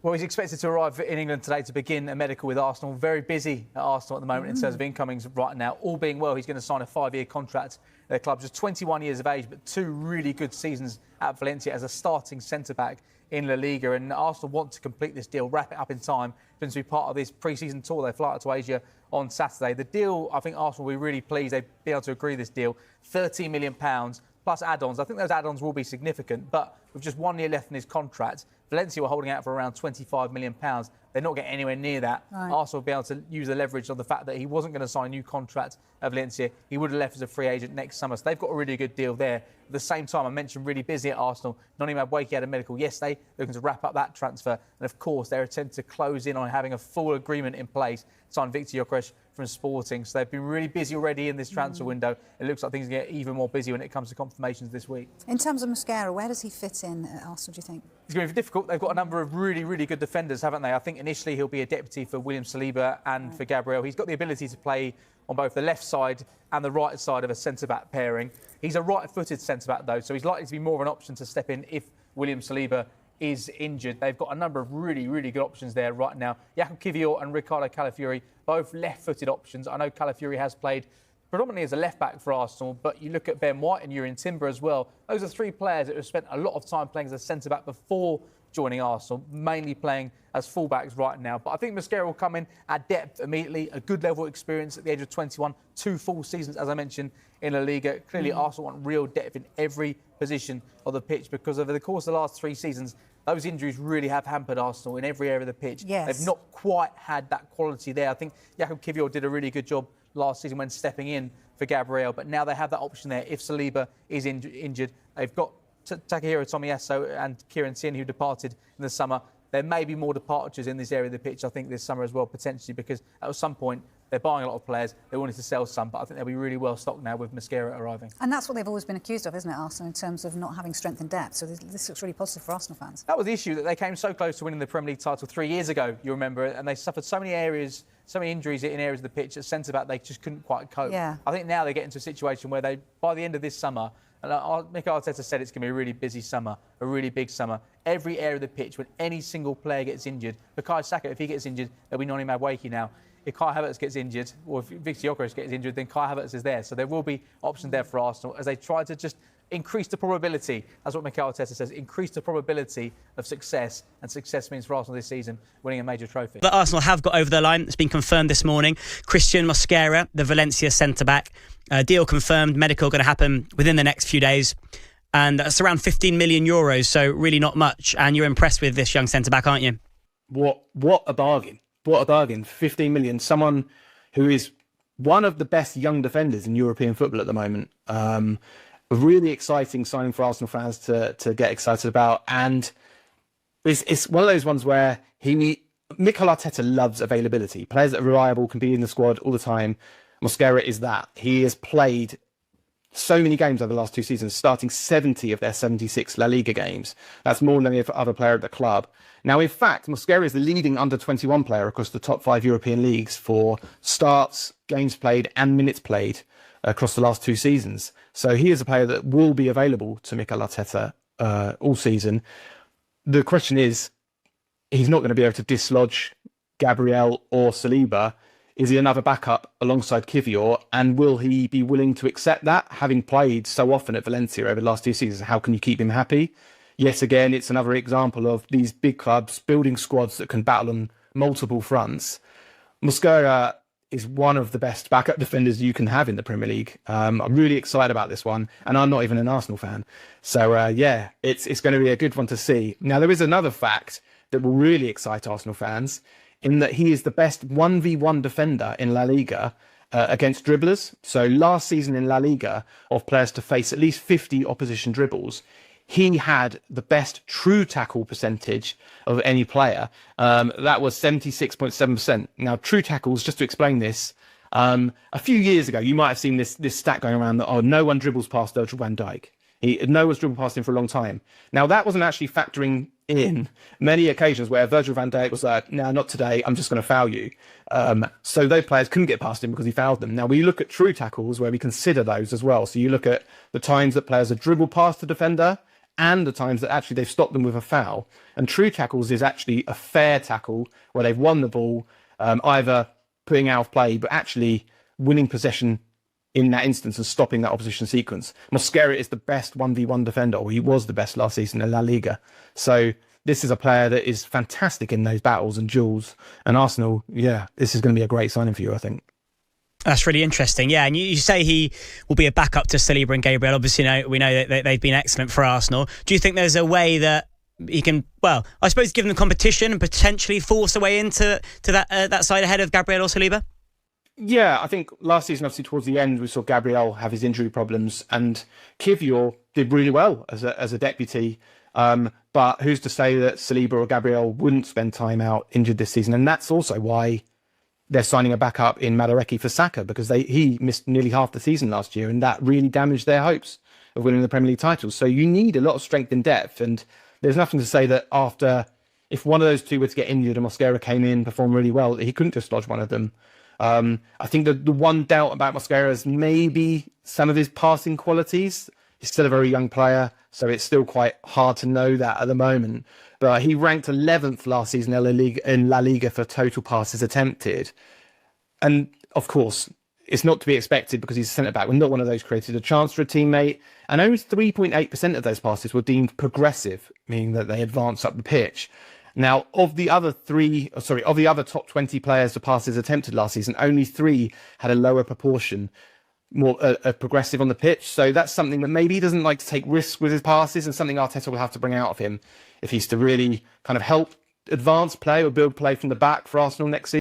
Well, he's expected to arrive in England today to begin a medical with Arsenal. Very busy at Arsenal at the moment in terms of incomings right now. All being well, he's going to sign a 5-year contract at their club. Just 21 years of age, but 2 really good seasons at Valencia as a starting centre-back in La Liga. And Arsenal want to complete this deal, wrap it up in time, to be part of this pre-season tour. They fly out to Asia on Saturday. The deal, I think Arsenal will be really pleased they've been able to agree this deal. £13 million plus add-ons. I think those add-ons will be significant, but with just 1 year left in his contract, Valencia were holding out for around £25 million. They're not getting anywhere near that. Right. Arsenal will be able to use the leverage of the fact that he wasn't going to sign a new contract at Valencia. He would have left as a free agent next summer. So they've got a really good deal there. At the same time, I mentioned really busy at Arsenal. Noni Madueke had a medical yesterday. They're looking to wrap up that transfer. And of course, they're attempting to close in on having a full agreement in place to sign Victor Gyökeres from Sporting. So they've been really busy already in this transfer window. It looks like things are going to get even more busy when it comes to confirmations this week. In terms of Mosquera, where does he fit in at Arsenal, do you think? It's going to be difficult. They've got a number of really, really good defenders, haven't they? I think initially he'll be a deputy for William Saliba and for Gabriel. He's got the ability to play on both the left side and the right side of a centre-back pairing. He's a right-footed centre-back, though, so he's likely to be more of an option to step in if William Saliba is injured. They've got a number of really, really good options there right now. Jakub Kiwior and Ricardo Calafiori, both left-footed options. I know Calafiori has played predominantly as a left-back for Arsenal, but you look at Ben White and Yuri Timber as well. Those are 3 players that have spent a lot of time playing as a centre-back before joining Arsenal, mainly playing as full-backs right now. But I think Mosquera will come in at depth immediately, a good level of experience at the age of 21, 2 full seasons, as I mentioned, in La Liga. Clearly, Arsenal want real depth in every position of the pitch because over the course of the last 3 seasons, those injuries really have hampered Arsenal in every area of the pitch. Yes. They've not quite had that quality there. I think Jakub Kiwior did a really good job last season when stepping in for Gabriel, but now they have that option there. If Saliba is injured, they've got Takahiro Tomiyasu and Kieran Tierney, who departed in the summer. There may be more departures in this area of the pitch, I think, this summer as well, potentially, because at some point they're buying a lot of players. They wanted to sell some, but I think they'll be really well stocked now with Mosquera arriving. And that's what they've always been accused of, isn't it, Arsenal, in terms of not having strength and depth. So this looks really positive for Arsenal fans. That was the issue, that they came so close to winning the Premier League title 3 years ago, you remember, and they suffered so many areas, so many injuries in areas of the pitch at centre-back they just couldn't quite cope. Yeah. I think now they get into a situation where they, by the end of this summer, and Mikel Arteta said it's going to be a really busy summer, a really big summer. Every area of the pitch, when any single player gets injured, Bukayo Saka, if he gets injured, there'll be Noni Madueke now. If Kai Havertz gets injured, or if Victor Gyökeres gets injured, then Kai Havertz is there. So there will be options there for Arsenal as they try to just increase the probability. That's what Mikel Arteta says, increase the probability of success. And success means for Arsenal this season winning a major trophy. But Arsenal have got over the line. It's been confirmed this morning. Christian Mosquera, the Valencia centre-back. Deal confirmed, medical going to happen within the next few days. And that's around €15 million, so really not much. And you're impressed with this young centre-back, aren't you? What a bargain. What a bargain. 15 million. Someone who is one of the best young defenders in European football at the moment. A really exciting signing for Arsenal fans to get excited about. And it's one of those ones where Mikel Arteta loves availability. Players that are reliable, can be in the squad all the time. Mosquera is that. He has played so many games over the last 2 seasons, starting 70 of their 76 La Liga games. That's more than any other player at the club. Now, in fact, Mosquera is the leading under-21 player across the top 5 European leagues for starts, games played and minutes played across the last 2 seasons. So he is a player that will be available to Mikel Arteta all season. The question is, he's not going to be able to dislodge Gabriel or Saliba. Is he another backup alongside Kiwior? And will he be willing to accept that? Having played so often at Valencia over the last 2 seasons, how can you keep him happy? Yes, again, it's another example of these big clubs building squads that can battle on multiple fronts. Mosquera is one of the best backup defenders you can have in the Premier League. I'm really excited about this one, and I'm not even an Arsenal fan. So, yeah, it's going to be a good one to see. Now, there is another fact that will really excite Arsenal fans, in that he is the best 1v1 defender in La Liga against dribblers. So last season in La Liga, of players to face at least 50 opposition dribbles, he had the best true tackle percentage of any player. That was 76.7%. Now, true tackles, just to explain this, a few years ago, you might have seen this stat going around that, no one dribbles past Virgil van Dijk. No one's dribbled past him for a long time. Now, that wasn't actually factoring in many occasions where Virgil van Dijk was like, no, not today, I'm just going to foul you. So those players couldn't get past him because he fouled them. Now, we look at true tackles where we consider those as well. So you look at the times that players have dribbled past the defender and the times that actually they've stopped them with a foul. And true tackles is actually a fair tackle where they've won the ball, either putting out of play, but actually winning possession in that instance and stopping that opposition sequence. Mosquera is the best 1v1 defender, or he was the best last season in La Liga. So this is a player that is fantastic in those battles and duels. And Arsenal, this is going to be a great signing for you, I think. That's really interesting. Yeah, and you say he will be a backup to Saliba and Gabriel. Obviously, we know that they've been excellent for Arsenal. Do you think there's a way that he can, well, I suppose give them competition and potentially force a way into that side ahead of Gabriel or Saliba? Yeah, I think last season, obviously towards the end, we saw Gabriel have his injury problems, and Kivior did really well as a deputy. But who's to say that Saliba or Gabriel wouldn't spend time out injured this season? And that's also why they're signing a backup in Madueke for Saka, because he missed nearly half the season last year, and that really damaged their hopes of winning the Premier League titles. So you need a lot of strength in depth, and there's nothing to say that if one of those two were to get injured and Mosquera came in, performed really well, he couldn't just lodge one of them. I think the one doubt about Mosquera is maybe some of his passing qualities. He's still a very young player, so it's still quite hard to know that at the moment. But he ranked 11th last season in La Liga for total passes attempted. And of course, it's not to be expected because he's a centre-back. We're not one of those created a chance for a teammate. And only 3.8% of those passes were deemed progressive, meaning that they advanced up the pitch. Now, of the other top 20 players to passes attempted last season, only 3 had a lower proportion, more progressive on the pitch. So that's something that maybe he doesn't like to take risks with his passes, and something Arteta will have to bring out of him if he's to really kind of help advance play or build play from the back for Arsenal next season.